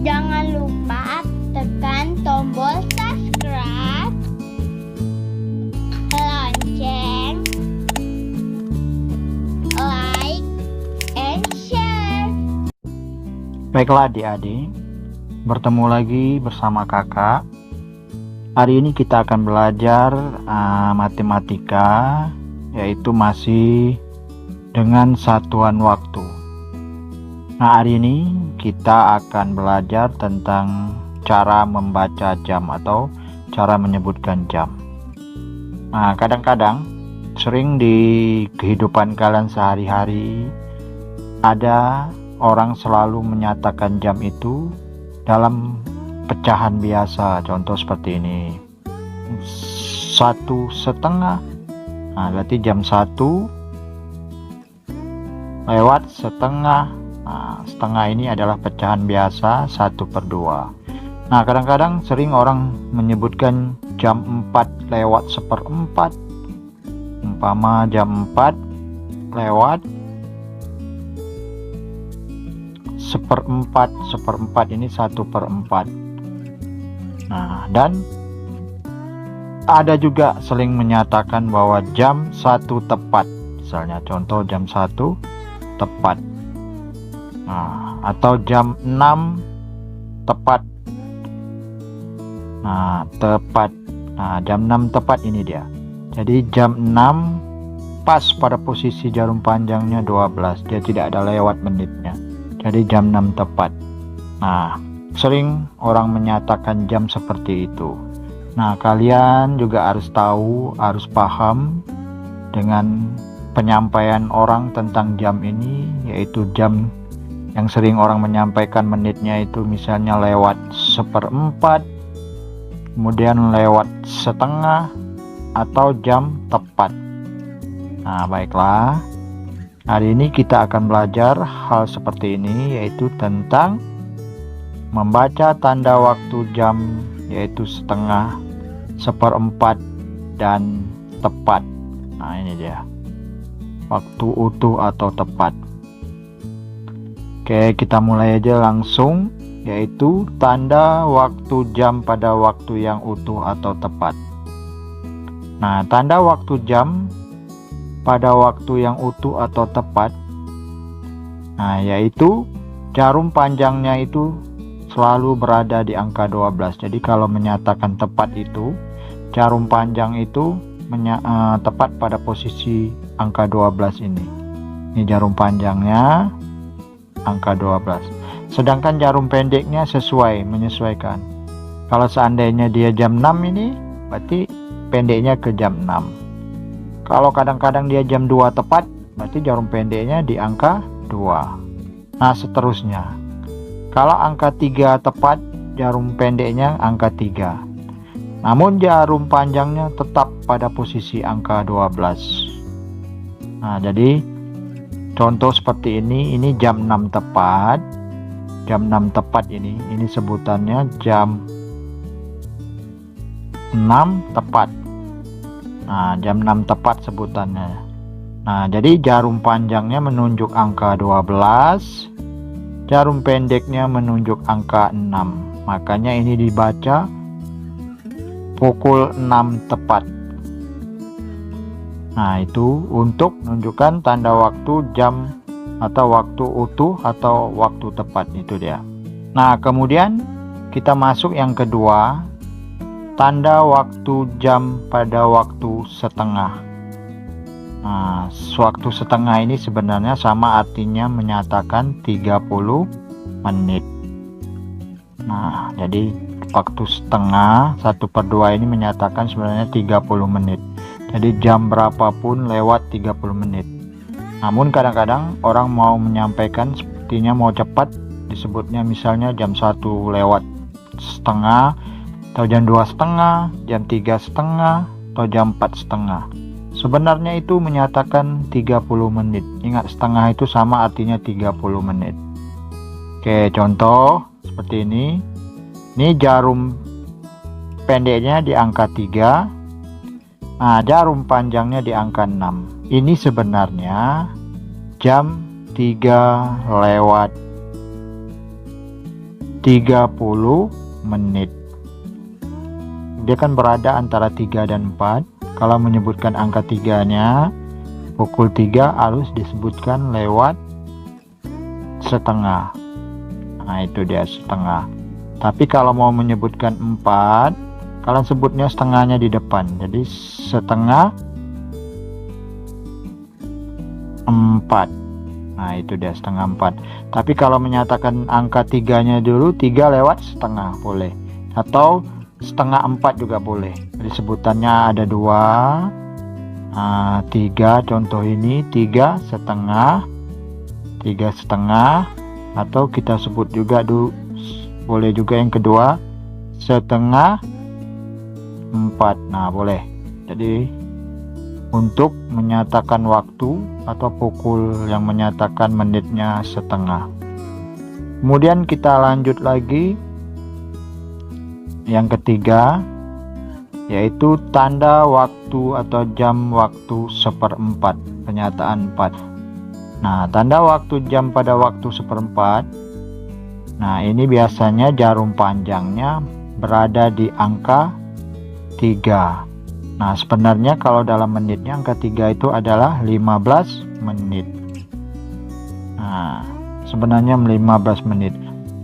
Jangan lupa tekan tombol subscribe, lonceng, like, and share. Baiklah adik-adik, bertemu lagi bersama kakak. Hari ini kita akan belajar matematika, yaitu masih dengan satuan waktu. Nah, hari ini kita akan belajar tentang cara membaca jam atau cara menyebutkan jam. Nah, kadang-kadang sering di kehidupan kalian sehari-hari ada orang selalu menyatakan jam itu dalam pecahan biasa. Contoh seperti ini, 1:30. Nah, berarti jam 1 lewat setengah. Nah, setengah ini adalah pecahan biasa 1/2. Nah, kadang-kadang sering orang menyebutkan jam 4 lewat 1/4. Umpama jam 4 lewat 1/4. 1/4 ini 1/4. Nah, dan ada juga sering menyatakan bahwa jam 1 tepat. Misalnya contoh jam 1 tepat. Nah, atau jam 6 tepat. Nah, tepat. Nah, jam 6 tepat ini dia. Jadi jam 6 pas pada posisi jarum panjangnya 12. Dia tidak ada lewat menitnya. Jadi jam 6 tepat. Nah, sering orang menyatakan jam seperti itu. Nah, kalian juga harus tahu, harus paham dengan penyampaian orang tentang jam ini, yaitu jam yang sering orang menyampaikan menitnya itu misalnya lewat 1/4, kemudian lewat setengah, atau jam tepat. Nah, baiklah, hari ini kita akan belajar hal seperti ini, yaitu tentang membaca tanda waktu jam, yaitu setengah, 1/4, dan tepat. Nah, ini dia, waktu utuh atau tepat. Oke, kita mulai aja langsung, yaitu tanda waktu jam pada waktu yang utuh atau tepat. Nah, tanda waktu jam pada waktu yang utuh atau tepat, nah, yaitu jarum panjangnya itu selalu berada di angka 12. Jadi kalau menyatakan tepat itu, jarum panjang itu tepat pada posisi angka 12 ini. Ini jarum panjangnya angka 12. Sedangkan jarum pendeknya menyesuaikan. Kalau seandainya dia jam 6 ini, berarti pendeknya ke jam 6. Kalau kadang-kadang dia jam 2 tepat, berarti jarum pendeknya di angka 2. Nah, seterusnya. Kalau angka 3 tepat, jarum pendeknya angka 3. Namun jarum panjangnya tetap pada posisi angka 12. Nah, jadi contoh seperti ini jam 6 tepat. Jam 6 tepat ini sebutannya jam 6 tepat. Nah, jam 6 tepat sebutannya. Nah, jadi jarum panjangnya menunjuk angka 12, jarum pendeknya menunjuk angka 6. Makanya ini dibaca pukul 6 tepat. Nah, itu untuk menunjukkan tanda waktu jam atau waktu utuh atau waktu tepat, itu dia. Nah, kemudian kita masuk yang kedua, tanda waktu jam pada waktu setengah. Nah, waktu setengah ini sebenarnya sama artinya menyatakan 30 menit. Nah, jadi waktu setengah 1/2 ini menyatakan sebenarnya 30 menit. Jadi jam berapapun lewat 30 menit. Namun kadang-kadang orang mau menyampaikan sepertinya mau cepat, disebutnya misalnya jam 1 lewat setengah, atau jam 2:30, jam 3:30, atau jam 4:30. Sebenarnya itu menyatakan 30 menit. Ingat, setengah itu sama artinya 30 menit. Oke, contoh seperti ini. Ini jarum pendeknya di angka 3. Nah, jarum panjangnya di angka 6. Ini sebenarnya jam 3:30 menit. Dia kan berada antara 3 dan 4. Kalau menyebutkan angka 3-nya pukul 3 harus disebutkan lewat setengah. Nah, itu dia setengah. Tapi kalau mau menyebutkan 4, kalian sebutnya setengahnya di depan. Jadi setengah 4. Nah, itu dia setengah 4. Tapi kalau menyatakan angka 3-nya dulu, 3 lewat setengah boleh. Atau setengah 4 juga boleh. Jadi sebutannya ada 2, 3. Contoh ini 3,5, 3,5. Atau kita sebut juga boleh juga yang kedua setengah 4. Nah, boleh. Jadi untuk menyatakan waktu atau pukul yang menyatakan menitnya setengah. Kemudian kita lanjut lagi yang ketiga, yaitu tanda waktu atau jam waktu 1/4, penyataan 4. Nah, tanda waktu jam pada waktu 1/4. Nah, ini biasanya jarum panjangnya berada di angka 3. Nah, sebenarnya kalau dalam menitnya angka 3 itu adalah 15 menit. Nah, sebenarnya 15 menit.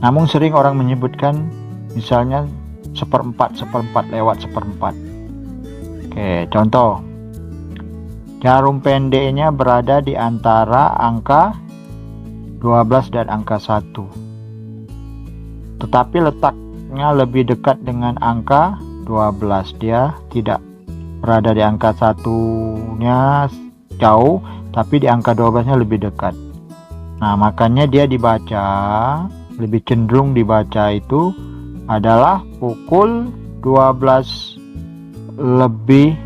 Namun sering orang menyebutkan misalnya 1/4 lewat 1/4. Oke, contoh. Jarum pendeknya berada di antara angka 12 dan angka 1. Tetapi letaknya lebih dekat dengan angka 12. Dia tidak berada di angka 1-nya jauh, tapi di angka 12-nya lebih dekat. Nah, makanya dia dibaca, lebih cenderung dibaca itu adalah pukul 12 lebih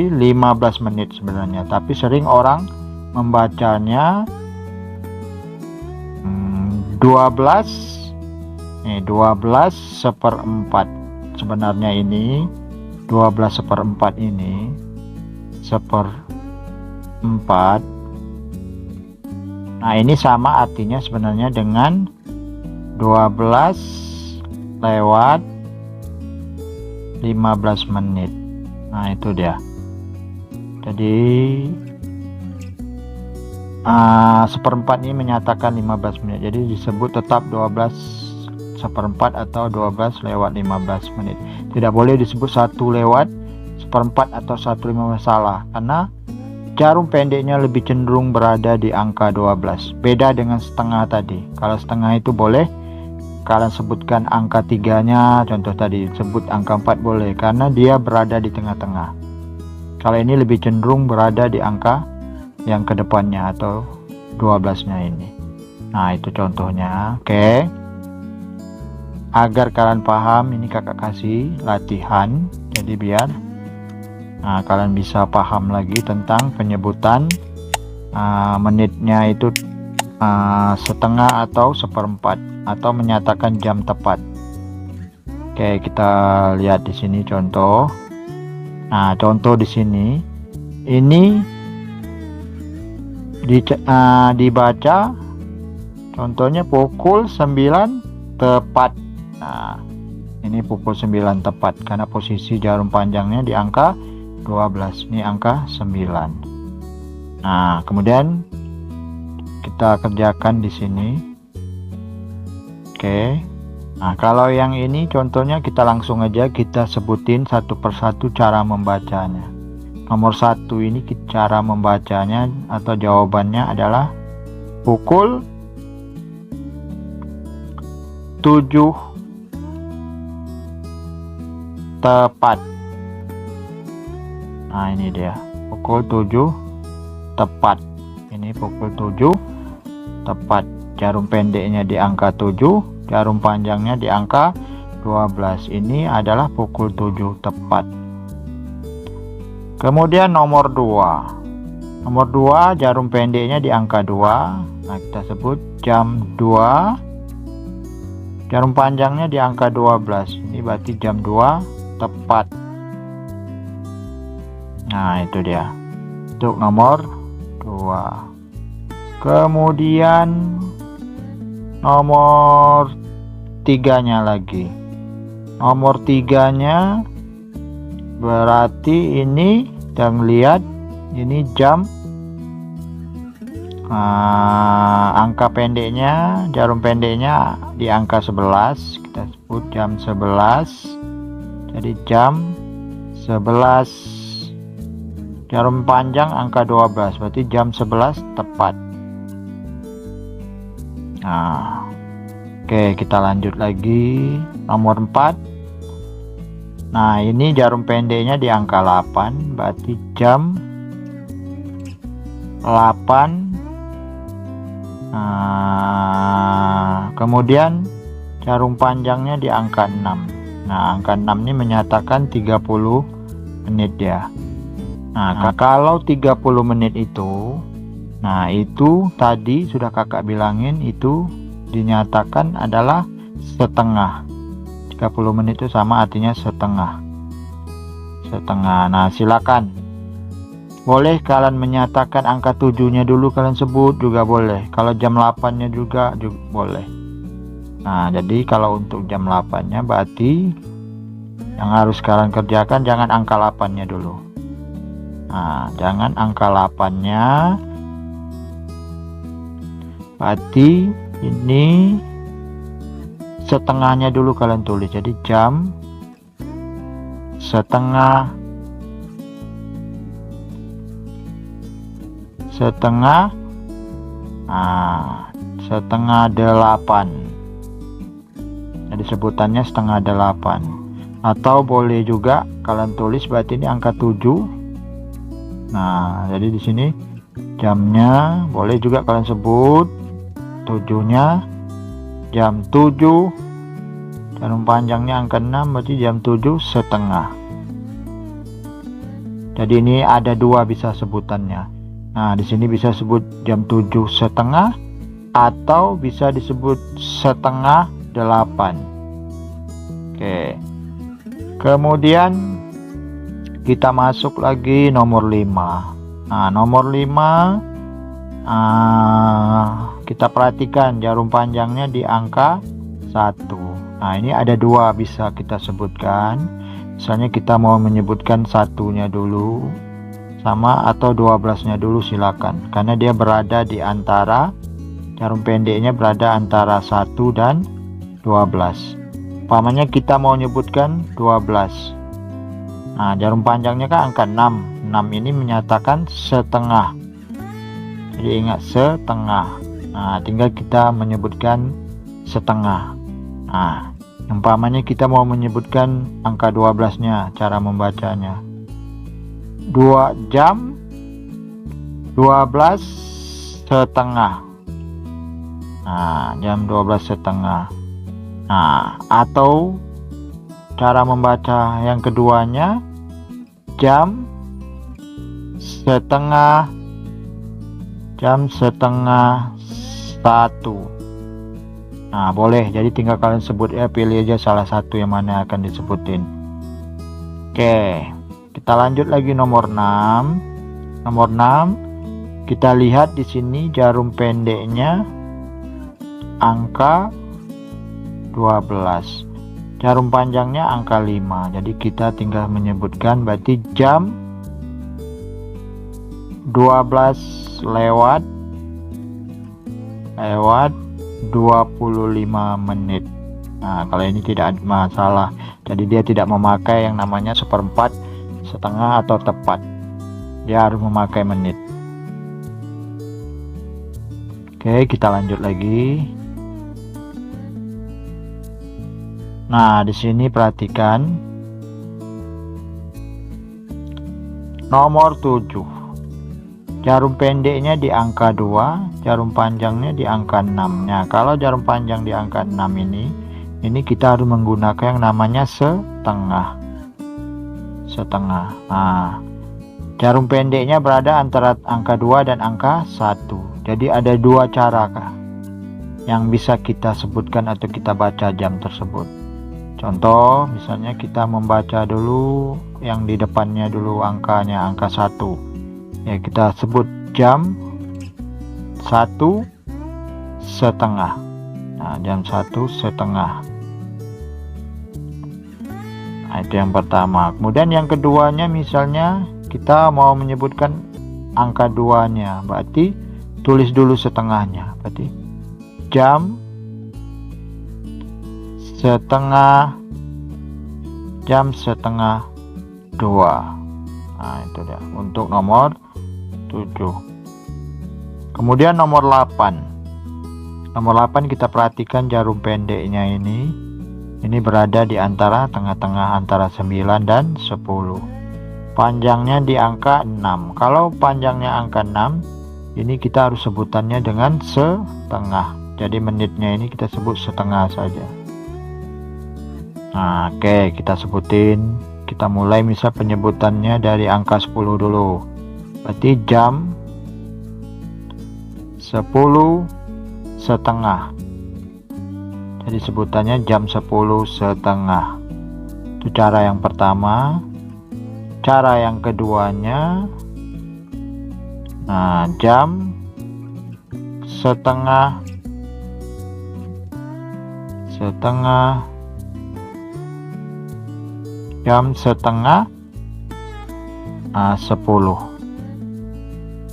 15 menit sebenarnya. Tapi sering orang membacanya 12/4. Sebenarnya ini 12/4 ini 1/4. Nah, ini sama artinya sebenarnya dengan 12 lewat 15 menit. Nah, itu dia. Jadi 1/4 ini menyatakan 15 menit. Jadi disebut tetap 12/4 atau 12 lewat 15 menit. Tidak boleh disebut 1 lewat 1/4 atau 1/15. Salah, karena jarum pendeknya lebih cenderung berada di angka 12. Beda dengan setengah tadi. Kalau setengah itu boleh kalian sebutkan angka 3-nya, contoh tadi sebut angka 4 boleh, karena dia berada di tengah-tengah. Kalau ini lebih cenderung berada di angka yang kedepannya atau 12-nya ini. Nah, itu contohnya. Oke. Agar kalian paham, ini kakak kasih latihan, jadi biar kalian bisa paham lagi tentang penyebutan menitnya itu setengah atau 1/4 atau menyatakan jam tepat. Oke, kita lihat di sini contoh. Nah, contoh di sini ini dibaca contohnya pukul 9 tepat. Nah, ini pukul 9 tepat karena posisi jarum panjangnya di angka 12. Ini angka 9. Nah, kemudian kita kerjakan di sini. Oke. Nah, kalau yang ini contohnya kita langsung aja kita sebutin satu persatu cara membacanya. Nomor 1 ini cara membacanya atau jawabannya adalah pukul 7 tepat. Nah, ini dia pukul 7 tepat. Ini pukul 7 tepat. Jarum pendeknya di angka 7, jarum panjangnya di angka 12. Ini adalah pukul 7 tepat. Kemudian nomor 2. Nomor 2 jarum pendeknya di angka 2. Nah, kita sebut jam 2. Jarum panjangnya di angka 12. Ini berarti jam 2 tepat. Nah, itu dia. untuk nomor 2. Kemudian nomor 3-nya lagi. Nomor 3-nya berarti ini dan lihat ini jam. Angka pendeknya, jarum pendeknya di angka 11, kita sebut jam 11. Jadi jam 11. Jarum panjang angka 12, berarti jam 11 tepat. Nah, oke, kita lanjut lagi. Nomor 4. Nah, ini jarum pendeknya di angka 8, berarti jam 8. Kemudian jarum panjangnya di angka 6. Nah, angka 6 ini menyatakan 30 menit ya. Nah, kalau 30 menit itu, nah itu tadi sudah kakak bilangin, itu dinyatakan adalah setengah. 30 menit itu sama artinya setengah. Nah, silakan. Boleh kalian menyatakan angka 7-nya dulu kalian sebut juga boleh. Kalau jam 8-nya juga boleh. Nah, jadi kalau untuk jam 8-nya berarti yang harus kalian kerjakan jangan angka 8-nya dulu. Nah, jangan angka 8-nya. Berarti ini setengahnya dulu kalian tulis. Jadi jam setengah. Setengah 8. Jadi sebutannya setengah 8. Atau boleh juga kalian tulis berarti ini angka 7. Nah, jadi di sini jamnya boleh juga kalian sebut 7-nya jam 7. Jarum panjangnya angka 6, berarti jam 7 setengah. Jadi ini ada 2 bisa sebutannya. Nah, di sini bisa sebut jam 7 setengah atau bisa disebut setengah 8. Oke. Kemudian kita masuk lagi nomor 5. Nah, nomor 5 kita perhatikan jarum panjangnya di angka 1. Nah, ini ada 2 bisa kita sebutkan. Misalnya kita mau menyebutkan 1-nya dulu sama atau 12-nya dulu, silakan. Karena dia berada di antara, jarum pendeknya berada antara 1 dan 12. Umpamanya kita mau menyebutkan 12. Nah, jarum panjangnya kan angka 6. 6 ini menyatakan setengah. Jadi ingat setengah. Nah, tinggal kita menyebutkan setengah. Nah, umpamanya kita mau menyebutkan angka 12-nya, cara membacanya. 2 jam 12 setengah. Nah, jam 12 setengah. Nah, atau cara membaca yang keduanya jam setengah 1. Nah, boleh. Jadi tinggal kalian sebut ya, pilih aja salah satu yang mana akan disebutin. Oke. Kita lanjut lagi nomor 6. Nomor 6 kita lihat di sini jarum pendeknya angka 12. Jarum panjangnya angka 5. Jadi kita tinggal menyebutkan berarti jam 12 lewat 25 menit. Nah, kalau ini tidak ada masalah. Jadi dia tidak memakai yang namanya seperempat, setengah atau tepat. Dia harus memakai menit. Oke, kita lanjut lagi. Nah, di sini perhatikan nomor 7. Jarum pendeknya di angka 2, jarum panjangnya di angka 6. Nah, kalau jarum panjang di angka 6 ini kita harus menggunakan yang namanya setengah. Nah, jarum pendeknya berada antara angka 2 dan angka 1. Jadi ada 2 cara yang bisa kita sebutkan atau kita baca jam tersebut. Contoh, misalnya kita membaca dulu yang di depannya dulu angkanya, angka 1. Ya, kita sebut jam 1:30. Nah, jam 1:30. Nah, itu yang pertama. Kemudian yang keduanya, misalnya kita mau menyebutkan angka 2-nya, berarti tulis dulu setengahnya. Berarti jam setengah 2. Nah, itu dia untuk nomor 7. Kemudian nomor 8. Nomor 8 kita perhatikan jarum pendeknya ini. Ini berada di antara tengah-tengah antara 9 dan 10. Panjangnya di angka 6. Kalau panjangnya angka 6, ini kita harus sebutannya dengan setengah. Jadi menitnya ini kita sebut setengah saja. Nah, oke, kita sebutin. Kita mulai misal penyebutannya dari angka 10 dulu. Berarti jam 10:30. Jadi sebutannya jam 10:30. Itu cara yang pertama. Cara yang keduanya, nah, jam setengah 10.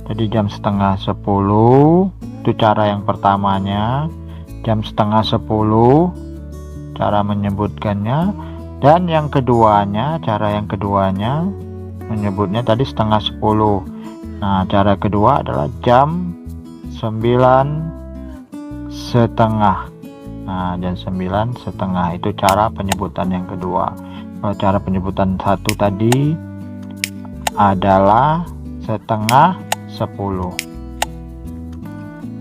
Jadi jam setengah 10 itu cara yang pertamanya. Jam setengah 10 cara menyebutkannya. Dan yang keduanya, cara yang keduanya menyebutnya tadi setengah 10. Nah, cara kedua adalah jam 9:30. Nah, jam 9:30 itu cara penyebutan yang kedua. Kalau cara penyebutan satu tadi adalah setengah 10.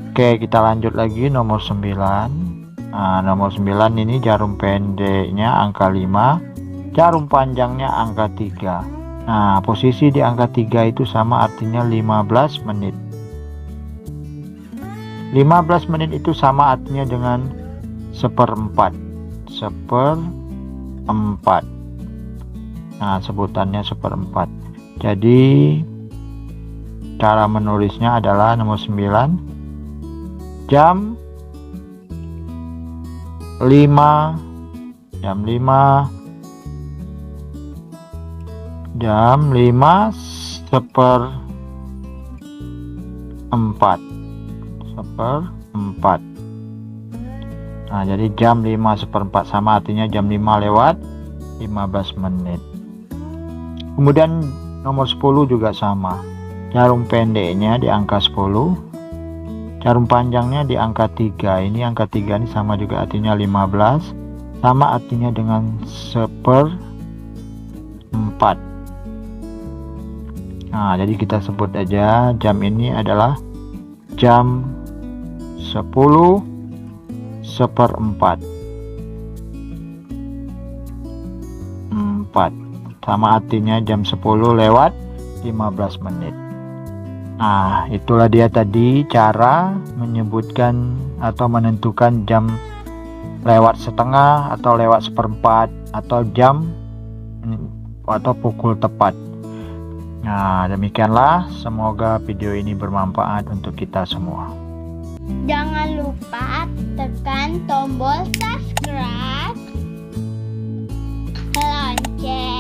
Oke, kita lanjut lagi nomor 9. Nah, nomor 9 ini jarum pendeknya angka 5, jarum panjangnya angka 3. Nah, posisi di angka 3 itu sama, artinya 15 menit. 15 menit itu sama artinya dengan 1/4. Nah, sebutannya 1/4. Jadi cara menulisnya adalah nomor 9, jam 5 1/4. Nah, jadi jam 5:04 sama artinya jam 5:15 menit. Kemudian nomor 10 juga sama. Jarum pendeknya di angka 10, jarum panjangnya di angka 3. Ini angka 3 ini sama juga artinya 15, sama artinya dengan 1/4. Nah, jadi kita sebut aja jam ini adalah jam 10:04. Sama artinya jam 10:15 menit. Nah, itulah dia tadi cara menyebutkan atau menentukan jam lewat setengah atau lewat 1/4 atau jam atau pukul tepat. Nah, demikianlah, semoga video ini bermanfaat untuk kita semua. Jangan lupa tekan tombol subscribe, lonceng